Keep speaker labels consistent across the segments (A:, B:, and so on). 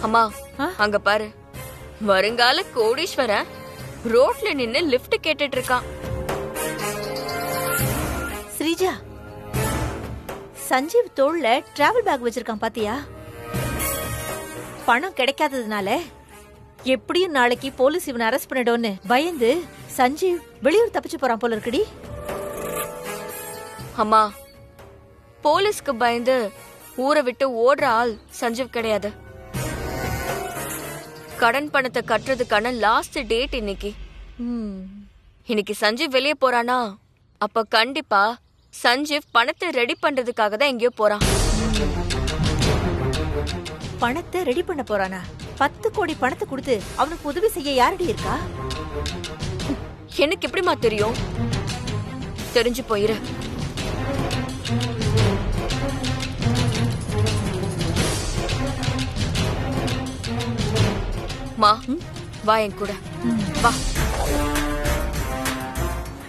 A: அம்மா அங்க பாரு, வருங்கால கோடீஸ்வரன் ரோட்ல நின்னு லிஃப்ட் கேட்டுட்டு இருக்கான்.
B: ஸ்ரீஜா, சஞ்சீவ் தோள்ல டிராவல் பேக் வச்சிருக்கான் பாத்தியா? பணம் கிடைக்காததுனால எப்படியும் நாளைக்கு போலீஸ் இவனை அரெஸ்ட் பண்ணிடும்னு பயந்து சஞ்சீவ் வெளியூர் தப்பிச்சு போறான் போல இருக்குடி.
A: அம்மா, போலீஸ்க்கு பயந்து ஊரை விட்டு ஓடுற ஆள் சஞ்சீவ் கிடையாது. கடன் பணத்தை கட்டுறதுக்கான லாஸ்ட் டேட் இன்னைக்கு. இன்னைக்கு சஞ்சீவ் வெளியே போறானா, அப்ப கண்டிப்பா சஞ்சீவ் பணத்தை ரெடி பண்றதுக்காக தான் எங்கேயோ போறான்.
B: பணத்தை ரெடி பண்ண போறானா? 10 கோடி பணத்தை கொடுத்து அவனுக்கு உதவி செய்ய யாரடி இருக்கா?
A: எனக்கு எப்படிமா தெரியும்? தெரிஞ்சு போயிரு. மா, வா என் கூட வா.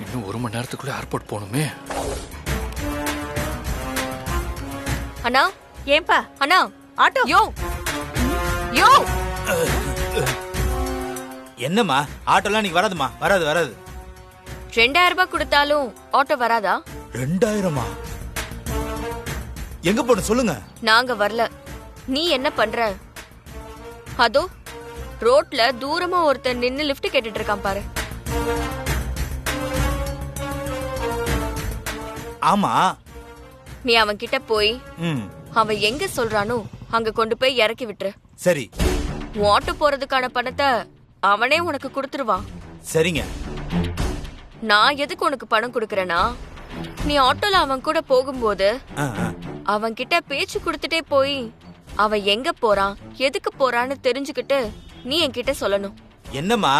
C: இன்னும் 1 மணி நேரத்துக்குள்ள ஏர்போர்ட் போகணுமே.
A: அண்ணா.
B: ஏன்பா?
A: அண்ணா
B: ஆட்டோ.
A: யோ யோ,
D: என்னம்மா ஆட்டோலாம் நீங்க வராதுமா? வராது வராது.
A: 2000 ரூபாய் கொடுத்தாலும் ஆட்டோ வராதா?
D: 2000-ஆ? எங்க போன சொல்லுங்க.
A: நாங்க வரல. நீ என்ன பண்ற? அதோ ரோட்ல தூரமா ஒருத்தன் நின்னு லிஃப்ட் கேட்டுட்டு இருக்கான் பாரு.
D: ஆமா.
A: நீ அவன் கிட்ட போய் அவன் எங்க சொல்றானோ அங்க கொண்டு போய் இறக்கி விட்டுரு.
D: சரி.
A: ஆட்டோ போறதுக்கான பணத்தை அவனே உனக்கு கொடுத்துருவான்.
D: சரிங்க.
A: நான் எதுக்கு உனக்கு பணம் கொடுக்கறேனா, நீ ஆட்டோல அவன் கூட போகும்போது அவன் கிட்ட பேச்சு கொடுத்துட்டே போய் அவன் எங்க போறான் எதுக்கு போறான்னு தெரிஞ்சுக்கிட்டு நீ என்கிட்ட சொல்லணும்.
D: என்னம்மா,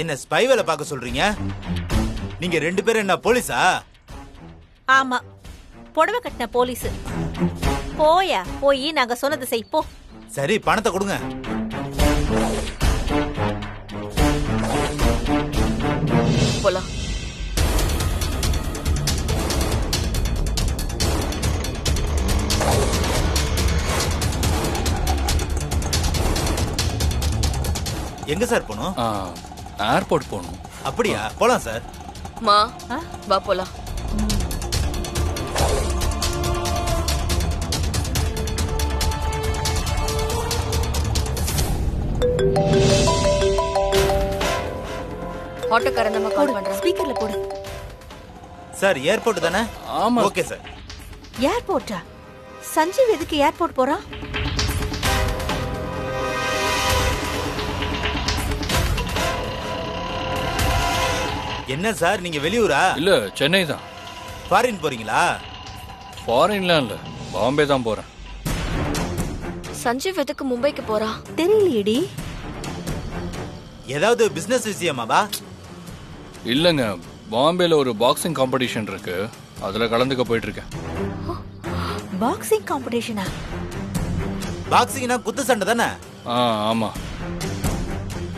D: என்ன ஸ்பை வேலை பார்க்க சொல்றீங்க? நீங்க 2 பேரும் என்ன போலீஸா?
B: ஆமா, புடவை கட்டின போலீஸ். போயா, போய் நாங்க சொன்னதை செய் போ.
D: சரி, பணத்தை கொடுங்க.
A: போலாம்.
D: எங்க சார் போகணும்?
C: ஏர்போர்ட் போகணும்.
D: அப்படியா? போலாம் சார்.
A: மா, வா போலாம். ஆட்டோக்காரன் நம்ம கால் பண்றோம்.
B: ஸ்பீக்கர்ல போடு.
D: சார், ஏர்போர்ட் தானே?
C: ஆமா.
D: Okay sir.
B: ஏர்போர்ட்டா? சஞ்சீவ் எதுக்கு ஏர்போர்ட் போறான்?
D: என்ன சார், நீங்க வெளியூரா?
C: இல்ல, சென்னை தான்.
D: ஃபாரின் போறீங்களா?
C: ஃபாரின்லாம் இல்ல, பாம்பே தான் போறேன்.
A: சஞ்சீவ் எதுக்கு மும்பைக்கு போறா?
B: தெரியலையேடி.
D: ஏதாவது பிசினஸ் விஷயமாவா?
C: இல்லங்க, பாம்பேல ஒரு பாக்ஸிங் காம்படிஷன் இருக்கு, அதுல கலந்துக்க போயிட்டு இருக்கேன்.
B: பாக்ஸிங் காம்படிஷனா?
D: பாக்ஸிங்னா குத்து சண்டை தானே?
C: ஆமா.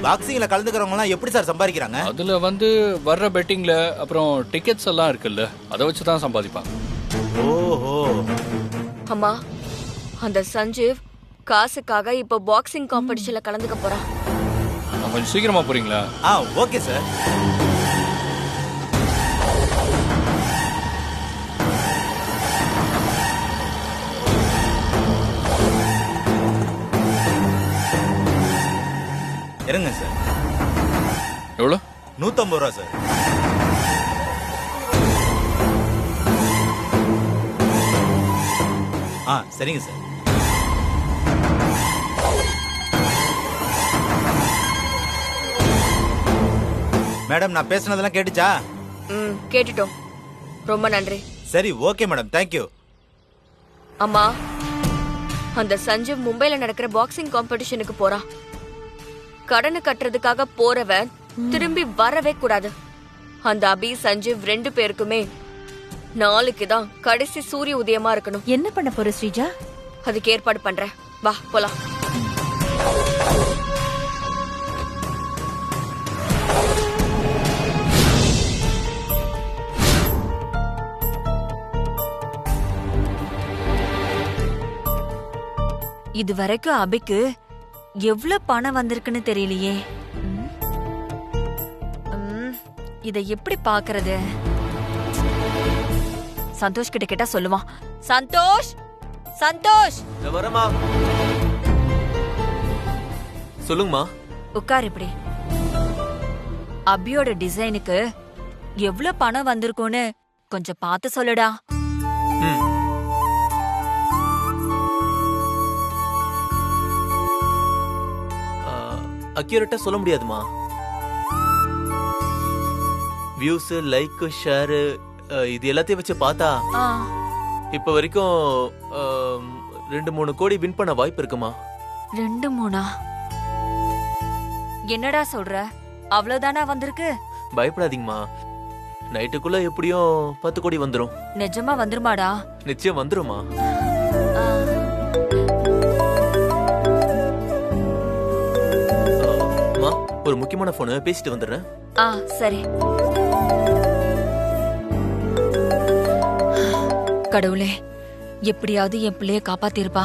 D: பாக்ஸிங்ல கலந்துக்கிறவங்க எல்லாம் எப்படி சார் சம்பாதிக்கிறாங்க?
C: அதுல வர்ற பெட்டிங்ல அப்புறம் டிக்கெட்ஸ் எல்லாம் இருக்குல்ல, அதை வச்சு தான் சம்பாதிப்பாங்க.
D: ஓஹோ.
A: அம்மா, அந்த சஞ்சீவ் காசுக்காக இப்ப பாக்ஸிங் காம்படிஷன்ல கலந்துக்க போறான்.
C: கொஞ்சம் சீக்கிரமா போறீங்களா?
D: Okay sir. இருங்க சார்.
C: எவ்வளோ?
D: 150 ரூபா சார். சரிங்க சார். மேடம், நான் பேசுனதெல்லாம் கேட்டுச்சா?
A: கேட்டுட்டோம். ரொம்ப நன்றி.
D: சரி, ஓகே மேடம், தேங்க்யூ.
A: அம்மா, அந்த சஞ்சீவ் மும்பைல நடக்கிற பாக்ஸிங் காம்படிஷனுக்கு போறான். கடனை கட்டுறதுக்காக போறவன் திரும்பி வரவே கூடாது. அந்த அபி சஞ்சீவ் 2 பேருக்குமே நாளைக்கு தான் கடைசி சூரிய உதயமா இருக்கணும்.
B: என்ன பண்ண போற ஸ்ரீஜா?
A: அதுக்கு ஏற்பாடு பண்றேன். வா போலாம்.
E: இது வரைக்கும் அபிக்கு
A: எவ்வளவு பணம் வந்திருக்குன்னு தெரியலையே. இத எப்படி பாக்குறது? சந்தோஷ் கிட்ட கேட்டா சொல்லுவான். சந்தோஷ், சந்தோஷ்
E: வரமா. சொல்லுங்கம்மா.
A: உட்கார். இப்படி அபியோட டிசைனுக்கு எவ்வளவு பணம் வந்திருக்கும்னு கொஞ்சம் பார்த்து சொல்லுடா.
E: அக்யூரேட்டா சொல்ல முடியாதுமா. வியூஸ், லைக், ஷேர் இது எல்லாத்தையும் வச்சு பார்த்தா இப்ப வரைக்கும் 2-3 கோடி வின் பண்ண வாய்ப்பு இருக்குமா.
A: 2-3? என்னடா சொல்ற? அவ்வளவுதானா வந்திருக்கு?
E: பயப்படாதீங்கம்மா, நைட்டுக்குள்ள எப்படியும் 10 கோடி வந்துரும்.
A: நிஜமா வந்துருமாடா?
E: நிச்சயம் வந்துருமா. ஒரு முக்கியமான போன், பேசிட்டு வந்துடுறேன்.
A: சரி. கடவுளே, எப்படியாவது என் பிள்ளைய காப்பாத்திருப்பா.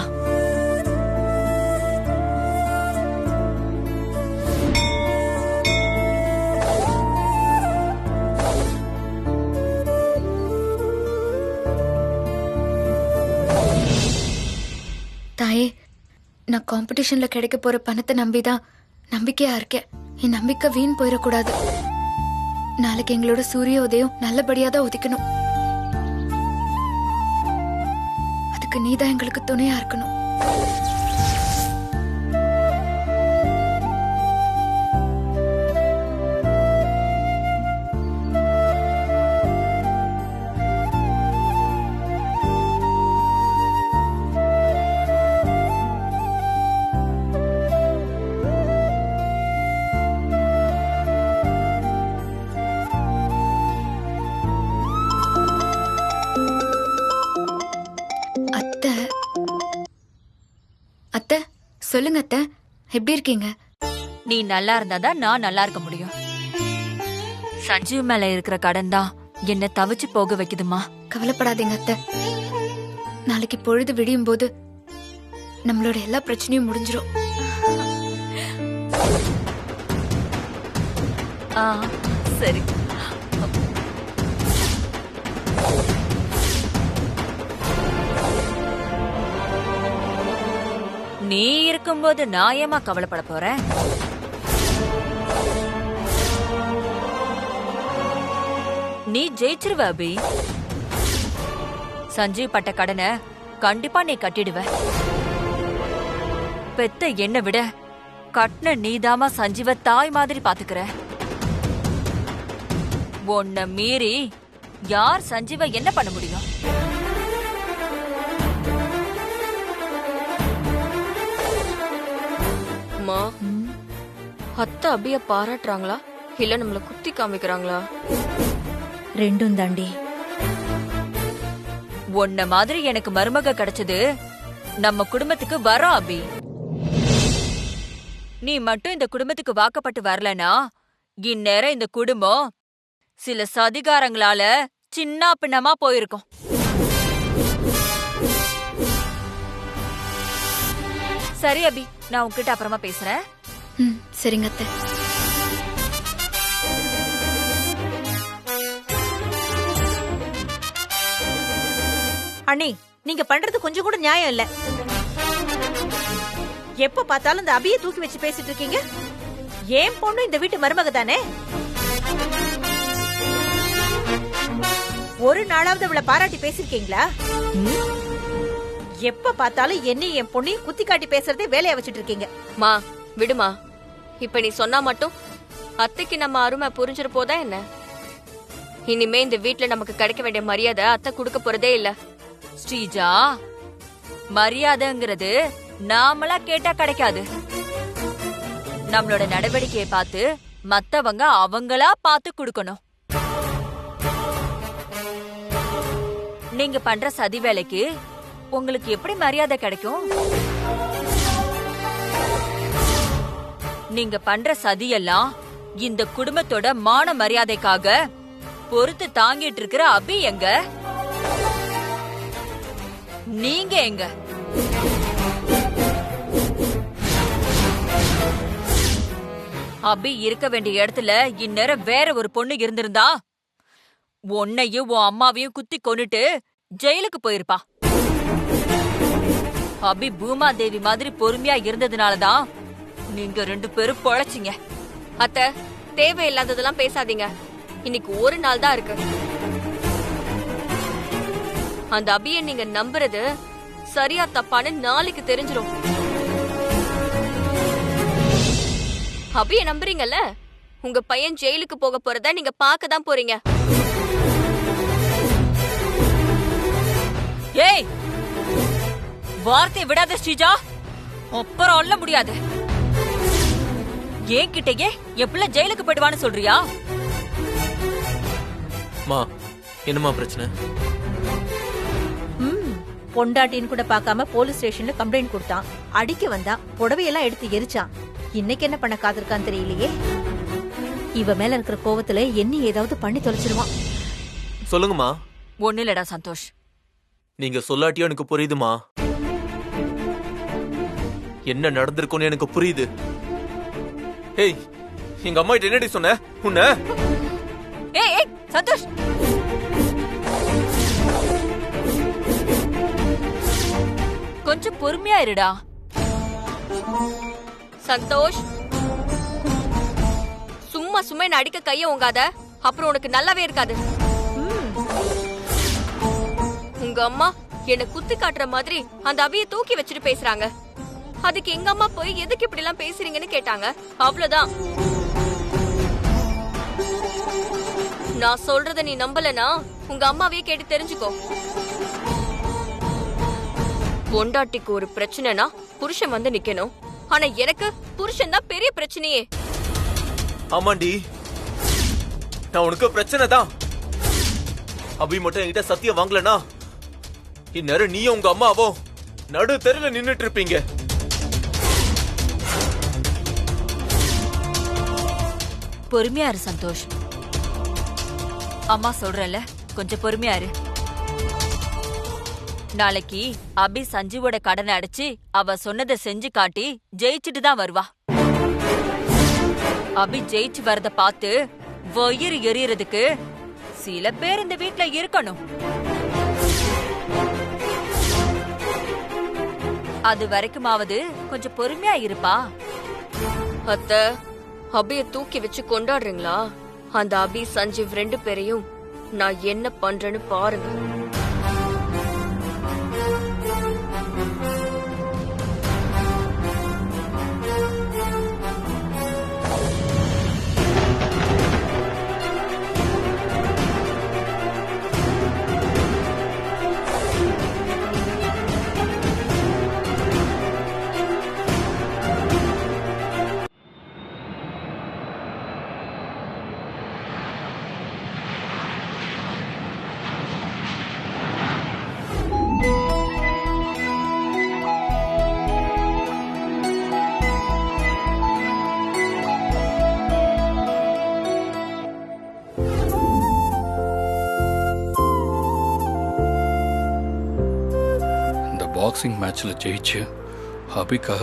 F: தாயே, நான் காம்படிஷன்ல கிடைக்க போற பணத்தை நம்பிதான் நம்பிக்கையா இருக்கேன். என் நம்பிக்கை வீண் போயிடக்கூடாது. நாளைக்கு எங்களோட சூரிய உதயம் நல்லபடியா தான் உதிக்கணும். அதுக்கு நீதான் எங்களுக்கு துணையா இருக்கணும். அத்தை, சொல்லுங்க அத்தை, எப்படி இருக்கீங்க?
A: நீ நல்லா இருந்தாதான் நான் நல்லா இருக்க முடியும். சஞ்சீவ் மேல இருக்கிற கடன் தான் என்ன தவிச்சு போக வைக்குதுமா.
F: கவலைப்படாதீங்க அத்தை, நாளைக்கு பொழுது விடியும் போது நம்மளோட எல்லா பிரச்சனையும் முடிஞ்சிரும்.
A: சரி. நீ இருக்கும்போது நான் ஏமா கவலைப்பட போறேன்? நீ ஜெயிச்சிருவ அபி. சஞ்சீவ் பட்ட கடனை கண்டிப்பா நீ கட்டிடுவ. பெத்த என்ன விட கட்டின நீதாமா சஞ்சீவ தாய் மாதிரி பாத்துக்கிற. உன்னை மீறி யார் சஞ்சீவ என்ன பண்ண முடியும்? அத்தை அபிய பாராட்டுறாங்களா இல்ல நம்மள குத்தி காமிக்கிறாங்களா?
B: ரெண்டும் தாண்டி.
A: உன்ன மாதிரி எனக்கு மருமக கிடைச்சது நம்ம குடும்பத்துக்கு வரோம் அபி. நீ மட்டும் இந்த குடும்பத்துக்கு வாக்கப்பட்டு வரலனா இந்நேரம் இந்த குடும்பம் சில சதிகாரங்களால சின்ன பின்னமா போயிருக்கும். சரி அபி, நான் உன்கிட்ட அப்புறமா பேசுறேன்.
F: சரிங்க அத்தை.
B: அண்ணி, நீங்க பண்றது கொஞ்சம் கூட நியாயம் இல்ல. எப்ப பார்த்தாலும் இந்த அபியை தூக்கி வச்சு பேசிட்டு இருக்கீங்க. ஏன் பொண்ணு இந்த வீட்டு மருமக தானே. ஒரு நாளாவது அவளை பாராட்டி பேசிருக்கீங்களா? எப்ப பார்த்தாலும் என்ன என் பொண்ணையும் குத்தி காட்டி பேசுறதே வேலையா வச்சுட்டு இருக்கீங்க.
A: மா விடுமா, இப்ப நீ சொன்னா மட்டும் அத்தைக்கு நம்ம அருமை புரிஞ்சிரு போதா என்ன? இனிமே இந்த வீட்டுல நமக்கு கிடைக்க வேண்டிய மரியாதை அத்தை கொடுக்க போறதே இல்ல. ஸ்ரீஜா, மரியாதைங்கிறது நாமளா கேட்டா கிடைக்காது. நம்மளோட நடவடிக்கையை பார்த்து மத்தவங்க அவங்களா பார்த்து கொடுக்கணும். நீங்க பண்ற சதி வேலைக்கு உங்களுக்கு எப்படி மரியாதை கிடைக்கும்? நீங்க பண்ற சதியெல்லாம் இந்த குடும்பத்தோட மான மரியாதைக்காக பொறுத்து தாங்கிட்டு இருக்கிற அபி எங்க? நீங்க எங்க?
G: அபி இருக்க வேண்டிய இடத்துல இந்நேரம் வேற ஒரு பொண்ணு இருந்திருந்தா உன்னையும் உன் அம்மாவையும் குத்தி கொன்னுட்டு ஜெயிலுக்கு போயிருப்பா. அபி பூமா தேவி மாதிரி பொறுமையா இருந்ததுனாலதான் நீங்க 2 பேரும் பொழைச்சிங்க.
A: அத்தை, தேவையில்லாததெல்லாம் பேசாதீங்க. இன்னைக்கு ஒரு நாள் தான் இருக்கு. அந்த அபியை நீங்க நம்புறது சரியா தப்பான்னு நாளைக்கு தெரிஞ்சிரும். அபியை நம்புறீங்கல்ல, உங்க பையன் ஜெயிலுக்கு போக போறத நீங்க பார்க்க தான் போறீங்க.
G: ஏய், வார்த்தை விடாத ஸ்ரீஜா, அப்புறம் அள்ள முடியாது. ஏன் கிட்டயே எப்படில ஜெயிலுக்கு போயிடுவான்னு சொல்றியா?
E: மா, என்னம்மா பிரச்சனை?
B: பொண்டாட்டின்னு கூட பார்க்காம போலீஸ் ஸ்டேஷன்ல கம்ப்ளைண்ட் கொடுத்தான். அடிக்க வந்தான், புடவையெல்லாம் எடுத்து எரிச்சான். இன்னைக்கு என்ன பண்ண காத்திருக்கான்னு தெரியலையே. இவ மேல இருக்கிற கோவத்துல என்ன ஏதாவது பண்ணி தொலைச்சிருவான்.
E: சொல்லுங்கம்மா.
G: ஒண்ணு இல்லடா சந்தோஷ்,
E: நீங்க சொல்லாட்டியும் எனக்கு புரியுதுமா. என்ன நடந்திருக்கும்னு எனக்கு புரியுது. ஏய், எங்க அம்மா கிட்ட என்னடி சொன்ன? உன்ன
G: ஏய் ஏய் சந்தோஷ், கொஞ்சம் பொறுமையா இருடா.
A: சந்தோஷ், சும்மா சும்மா என்ன அடிக்க கைய உங்காத, அப்புறம் உனக்கு நல்லாவே இருக்காது. உங்க அம்மா என்ன குத்தி காட்டுற மாதிரி அந்த அபியை தூக்கி வச்சுட்டு பேசுறாங்க. அதுக்கு எங்க அம்மா போய் எதுக்கு இப்படி எல்லாம் பேசுறீங்கன்னு கேட்டாங்க. அவ்வளவுதான். நான் சொல்றத நீ நம்பலனா உங்க அம்மாவையே கேட்டு தெரிஞ்சுக்கோ. பொண்டாட்டிக்கு ஒரு பிரச்சனைனா புருஷன் வந்து நிக்கணும். ஆனா எனக்கு புருஷன் தான் பெரிய பிரச்சனையே.
E: ஆமாண்டி, நான் உனக்கு பிரச்சனை தான். அபி மட்டும் என்கிட்ட சத்தியம் வாங்கலனா இந்நேரம் நீயும் உங்க அம்மாவும் நடு தெருல நின்னுட்டு இருப்பீங்க.
G: பொறுமையா இரு சந்தோஷ். அம்மா சொல்றேன்ல, கொஞ்சம் பொறுமையா இரு. நாளைக்கு அபி சஞ்சீவோட கடனை அடைச்சு அவ சொன்னதை செஞ்சு காட்டி ஜெயிச்சுட்டு தான் வருவா. அபி ஜெயிச்சு வரத பார்த்து வயிறு எரியறதுக்கு சில பேர் இந்த வீட்ல இருக்கணும். அது வரைக்குமாவது கொஞ்சம் பொறுமையா இருப்பா.
A: அத்தை, அபிய தூக்கி வச்சு கொண்டாடுறீங்களா? அந்த அபி சஞ்சீவ் 2 பேரையும் நான் என்ன பண்றேன்னு பாருங்க.
C: பாக்ஸிங் மேட்ச்ல ஜெயிச்சு அபிக்காக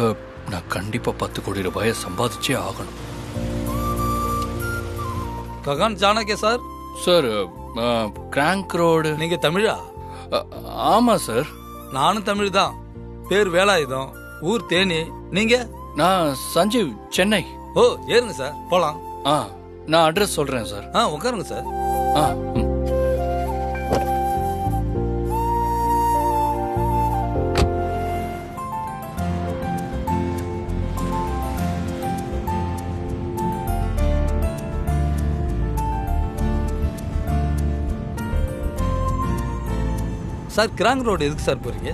C: நான் கண்டிப்பா 10 கோடி ரூபாயை சம்பாதிச்சே ஆகணும்.
H: ககான் ஜானகே சார்.
C: Sir, crank road.
H: நீங்க தமிழா?
C: ஆமா சார்.
H: நானும் தமிழ் தான். பேர் வேலாயுதம், ஊர் தேனி. நீங்க?
C: நான் சஞ்சீவ், சென்னை.
H: ஓ, ஏறுங்க சார், போலாம்.
C: நான் அட்ரஸ் சொல்றேன் சார்.
H: உட்காருங்க சார். சார், கிராங் ரோடு எதுக்கு சார் போறீங்க?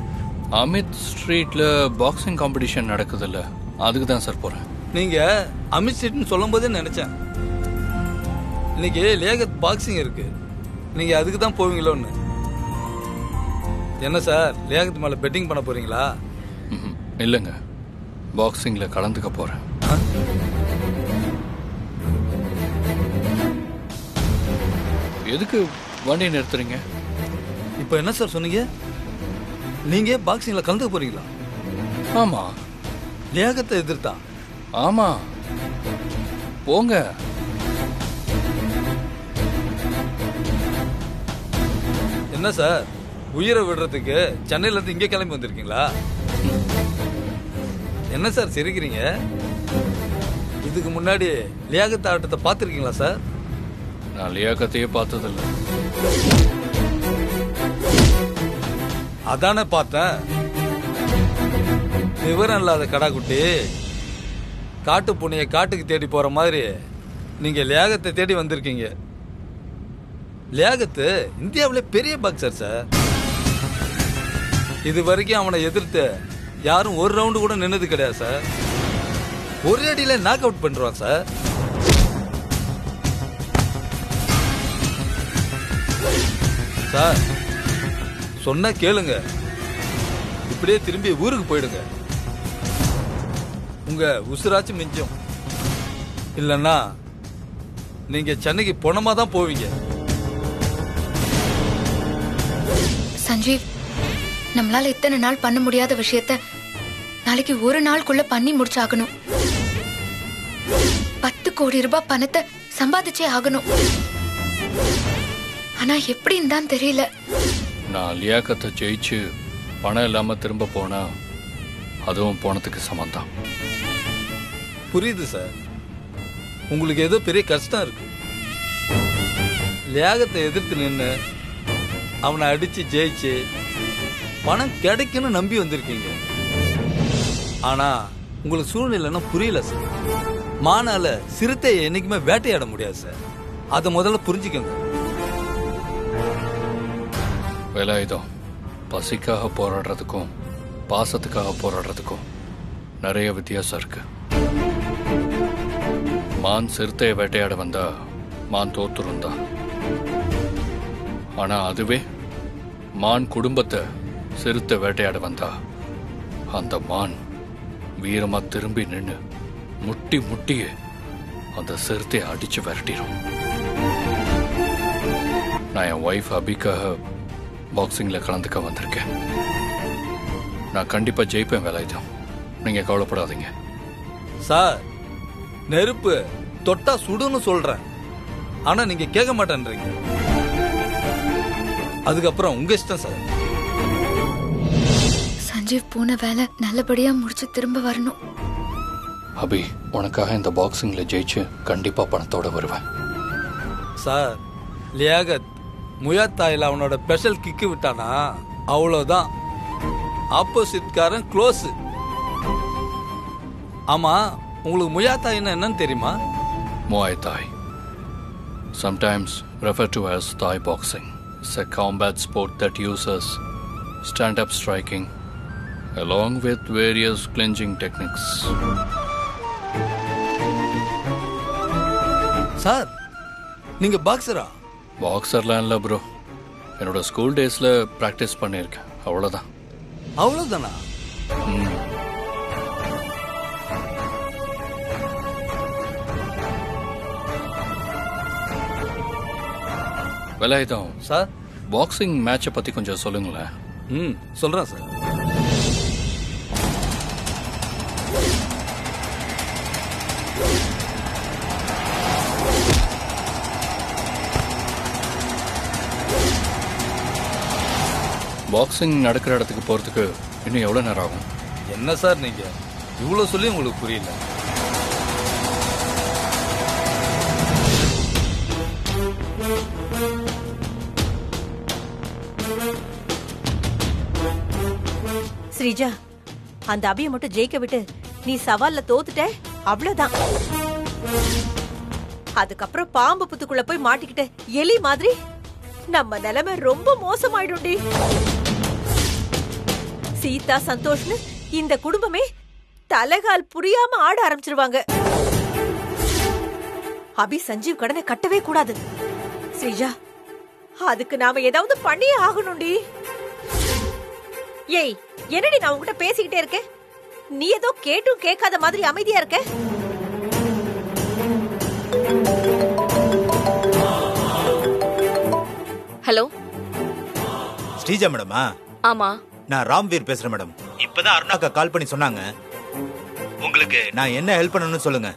C: அமித் ஸ்ட்ரீட்ல பாக்ஸிங் காம்படிஷன் நடக்குதுல்ல, அதுக்கு தான் சார் போறேன்.
H: நீங்க அமித் ஸ்ட்ரீட்னு சொல்லும் போதே நினைச்சேன் இன்னைக்கு லியாகத் பாக்ஸிங் இருக்கு, நீங்க அதுக்கு தான் போவீங்களோன்னு. என்ன சார், லியாகத் மேல பெட்டிங் பண்ண போறீங்களா?
C: இல்லைங்க, பாக்ஸிங்ல கலந்துக்க போறேன். எதுக்கு வண்டி நிறுத்துறீங்க?
H: இப்ப என்ன சார் சொன்னீங்க? நீங்க பாக்ஸிங்ல கலந்துக்க போறீங்களா?
C: ஆமா.
H: லியாகத்தை எதிர்த்தா?
C: ஆமா. போங்க.
H: என்ன சார், உயிரை விடுறதுக்கு சென்னையில இருந்து இங்கே கிளம்பி வந்திருக்கீங்களா? என்ன சார் சிரிக்கிறீங்க? இதுக்கு முன்னாடி லியாகத் ஆட்டத்தை பார்த்துருக்கீங்களா சார்?
C: நான் லியாகத்தையே பார்த்ததில்ல.
H: அதானே பார்த்தேன். விவரம் இல்லாத கடாக்குட்டி காட்டு பூனையை காட்டுக்கு தேடி போற மாதிரி நீங்க லியாகத்தை தேடி வந்திருக்கீங்க. லியாகத்து இந்தியாவிலே பெரிய பாக்ஸர் சார். இது வரைக்கும் அவனை எதிர்த்து யாரும் ஒரு ரவுண்டு கூட நின்னது கிடையாது சார். ஒரு அடியில நாக் அவுட் பண்றான் சார். சார் சொன்னா கேளுங்க, இப்படியே திரும்பி ஊருக்கு போயிடுங்க. உங்க உசுராச்சும் மிஞ்சும். இல்லைன்னா நீங்க சென்னைக்கு பணமா தான் போவீங்க.
F: சஞ்சீவ், நம்மளால இத்தனை நாள் பண்ண முடியாத விஷயத்த நாளைக்கு ஒரு நாளுக்குள்ள பண்ணி முடிச்சாகணும். 10 கோடி ரூபாய் பணத்தை சம்பாதிச்சே ஆகணும். ஆனா எப்படின்னு தான் தெரியல.
C: நான் லியாகத்தை ஜெயிச்சு பணம் இல்லாம திரும்ப போனா அதுவும் போனதுக்கு சமந்தான்.
H: புரியுது சார், உங்களுக்கு ஏதோ பெரிய கஷ்டம் இருக்கு. லியாகத்தை எதிர்த்து நின்று அவனை அடிச்சு ஜெயிச்சு பணம் கிடைக்குன்னு நம்பி வந்திருக்கீங்க. ஆனா உங்களுக்கு சூழ்நிலைன்னா புரியல சார். மானால சிறுத்தையை என்னைக்குமே வேட்டையாட முடியாது சார். அதை முதல்ல புரிஞ்சுக்கோங்க.
C: வேலாயுதம், பசிக்காக போராடுறதுக்கும் பாசத்துக்காக போராடுறதுக்கும் நிறைய வித்தியாசம் இருக்கு. மான் சிறுத்தையை வேட்டையாட வந்தா மான் தோத்துருந்தா. ஆனா அதுவே மான் குடும்பத்தை சிறுத்தை வேட்டையாட வந்தா அந்த மான் வீரமா திரும்பி நின்று முட்டி முட்டியே அந்த சிறுத்தையை அடிச்சு விரட்டிடும். நான் என் ஒய்ஃப் அபிக்காக பாக்ஸிங்ல கலந்துக்க வந்திருக்கேன். நான் கண்டிப்பா ஜெயிப்பேன் வேலாயுதம், நீங்க கவலைப்படாதீங்க.
H: சார், நெருப்பு தொட்டா சுடுன்னு சொல்றேன், ஆனா நீங்க கேட்க மாட்டேன்றீங்க. அதுக்கப்புறம் உங்க இஷ்டம் சார்.
F: சஞ்சீவ் போன வேலை நல்லபடியா முடிச்சு திரும்ப வரணும்.
C: அபி, உனக்காக இந்த பாக்ஸிங்ல ஜெயிச்சு கண்டிப்பா பணத்தோட வருவேன்.
H: சார், லியாகத் முயாத்தாயில் அவனோட ஸ்பெஷல் கிக்கு விட்டானா அவ்வளவுதான். ஆப்போசிட்காரன் க்ளோஸ். ஆமா, உங்களுக்கு முயாத்தாயின்னா என்னன்னு தெரியுமா?
C: Muay Thai, sometimes referred to as Thai boxing, is a combat sport that uses stand-up striking along with various clinching techniques.
H: Sir, நீங்க பாக்ஸரா?
C: பாக்ஸர்லாம் இல்லை ப்ரோ, என்னோட ஸ்கூல் டேஸில் ப்ராக்டிஸ் பண்ணியிருக்கேன், அவ்வளோதான்.
H: அவ்வளவுதானா?
C: வேலாயுதம்
H: சார்,
C: பாக்ஸிங் மேட்சை பற்றி கொஞ்சம் சொல்லுங்களேன்.
H: சொல்றேன் சார்.
C: பாக்ஸிங் நடக்கிற இடத்துக்கு போகிறதுக்கு இன்னும் எவ்வளோ நேரம் ஆகும்?
H: என்ன சார் நீங்க இவ்வளோ சொல்லி உங்களுக்கு புரியல?
B: ஸ்ரீஜா, அந்த அபியை மட்டும் ஜெயிக்க விட்டு நீ சவால்ல தோத்துட்ட, அவ்வளவுதான். அதுக்கப்புறம் பாம்பு புத்துக்குள்ள போய் மாட்டிக்கிட்ட எலி மாதிரி நம்ம நிலைமை ரொம்ப மோசமாயிடும்டி. சீதா, சந்தோஷ்னு இந்த குடும்பமே தலைகால் புரியாம ஆட ஆரம்பிச்சிருவாங்க. அபி சஞ்சீவ் கடனை கட்டவே கூடாது. ஸ்ரீஜா, அதுக்கு நாம ஏதாவது பண்ணியே ஆகணும்டி. ஏய், என்னடி நான் உன்கிட்ட பேசிக்கிட்டே இருக்கேன், நீ ஏதோ கேட்டும் கேட்காத மாதிரி அமைதியா இருக்க.
A: ஹலோ,
D: ஸ்ரீஜா மேடமா?
A: ஆமா,
D: நான் ராம்வீர் பேசுறேன் மேடம். இப்பதான் அருணாக்கா கால் பண்ணி சொன்னாங்க, உங்களுக்கு நான் என்ன ஹெல்ப் பண்ணணும்னு சொல்லுங்க.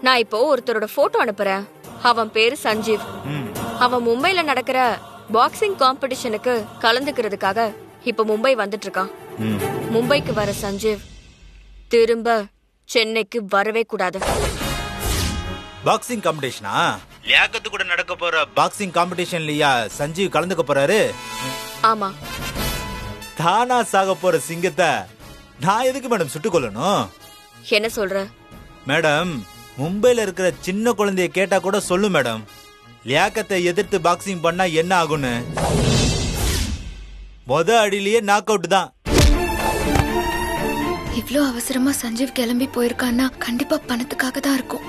A: நான் இப்போ ஒருத்தரோட போட்டோ அனுப்புறேன். அவன் பேரு சஞ்சீவ். அவன் மும்பைல நடக்கிற பாக்ஸிங் காம்படிஷனுக்கு கலந்துக்கிறதுக்காக இப்ப மும்பை வந்துட்டு இருக்கான். மும்பைக்கு வர சஞ்சீவ் திரும்ப சென்னைக்கு வரவே கூடாது.
D: பாக்ஸிங் காம்படிஷனா? லியாக்கத்து கூட நடக்க போற பாக்ஸிங் காம்படிஷன்லயா சஞ்சீவ் கலந்துக்க போறாரு?
A: ஆமா.
D: தானா சாக போற சிங்கத்தை நான் எதுக்கு மேடம் சுட்டுக் கொல்லணும்?
A: என்ன சொல்ற?
D: மேடம், மும்பைல இருக்கிற சின்ன குழந்தைய கேட்டா கூட சொல்லு மேடம், லியாக்கத்தை எதிர்த்து பாக்ஸிங் பண்ணா என்ன ஆகும்னு. மொத அடியிலேயே நாக் அவுட் தான்.
F: இவ்ளோ அவசரமா சஞ்சீவ் கிளம்பி போயிருக்கான்னா கண்டிப்பா பணத்துக்காக தான் இருக்கும்.